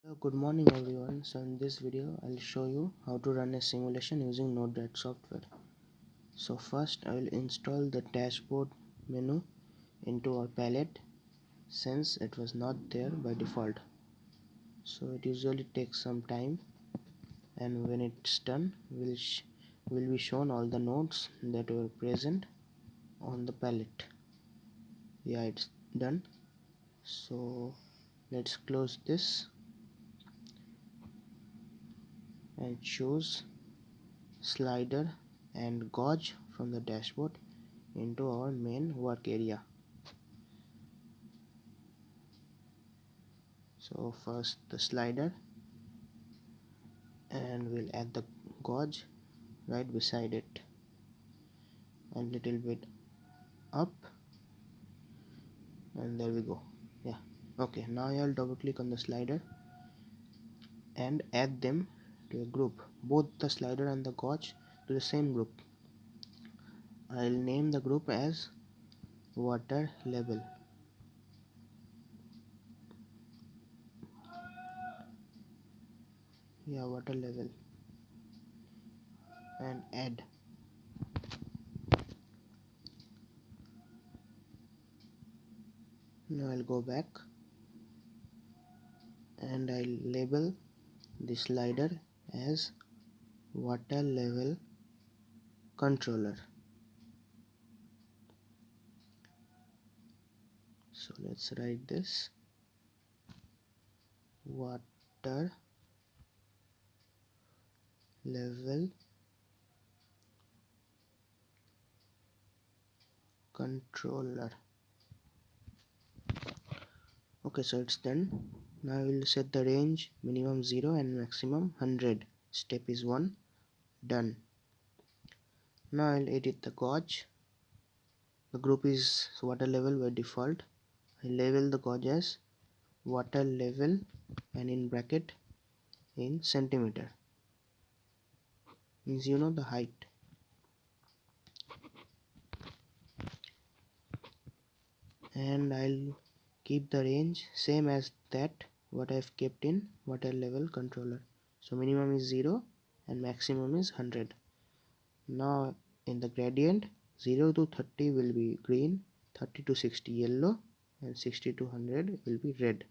Good morning everyone. So in this video I'll show you how to run a simulation using Node-RED software. So first I will install the dashboard menu into our palette since it was not there by default. So it usually takes some time, and when it's done will be shown all the nodes that were present on the palette. Yeah, it's done. So let's close this and choose slider and gauge from the dashboard into our main work area. So first the slider, and we'll add the gauge right beside it, a little bit up, and there we go. Yeah, okay, now I'll double click on the slider and add them to a group, both the slider and the gauge to the same group. I'll name the group as water level. Yeah, water level, and add. Now I'll go back and I'll label the slider as water level controller. So let's write this water level controller. Okay, so it's done. Now we'll set the range minimum 0 and maximum 100. Step is 1. Done. Now I'll edit the gauge. The group is water level by default. I label the gauge as water level and in bracket in centimeter, means the height. And I'll keep the range same as that what I've kept in water level controller. So minimum is 0 and maximum is 100. Now in the gradient, 0 to 30 will be green, 30 to 60 yellow, and 60 to 100 will be red.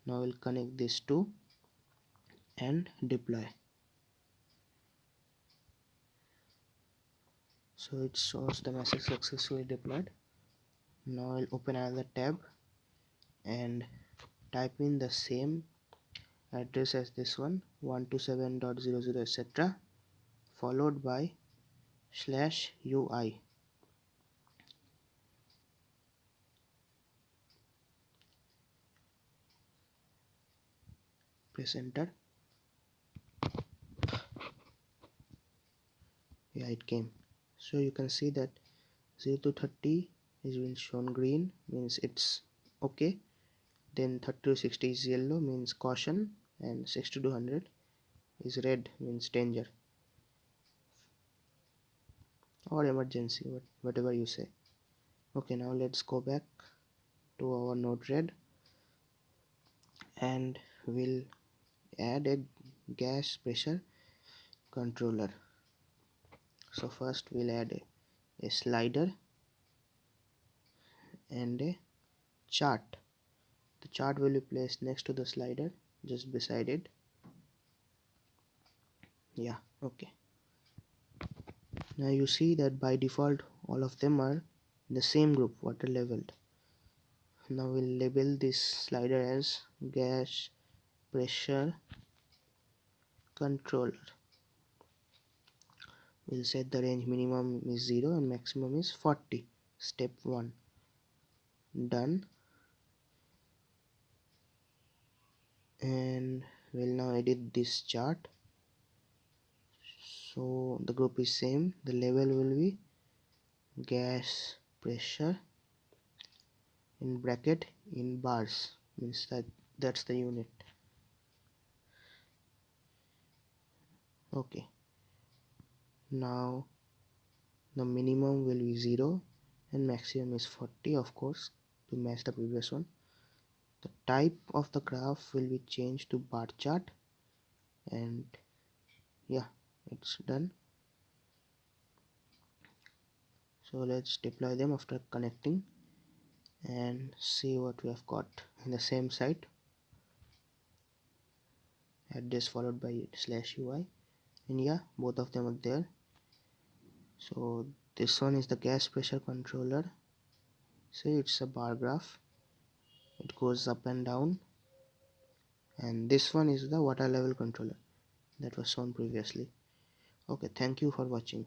Now we'll connect these two and deploy. So it shows the message successfully deployed. Now I'll open another tab and type in the same address as this one, 127.00 etc., followed by /UI. Press enter. Yeah, it came. So you can see that 0 to 30 is been shown green, means it's okay. Then 30 to 60 is yellow, means caution, and 60 to 100 is red, means danger or emergency, whatever you say. Okay, now let's go back to our Node-RED and we'll add a gas pressure controller. So first we'll add a slider and a chart. The chart will be placed next to the slider, just beside it. Yeah, okay. Now you see that by default all of them are in the same group, water leveled. Now we'll label this slider as gas pressure controller. We'll set the range minimum is 0 and maximum is 40. Step 1. Done. And we'll now edit this chart. So the group is same, the level will be gas pressure in bracket in bars, means that's the unit. Okay, now the minimum will be 0 and maximum is 40, of course, to match the previous one. the type of the graph will be changed to bar chart, and yeah, it's done. So let's deploy them after connecting and see what we have got in the same site. Address followed by /UI, and yeah, both of them are there. So this one is the gas pressure controller. See, it's a bar graph, it goes up and down, and this one is the water level controller that was shown previously. Okay, thank you for watching.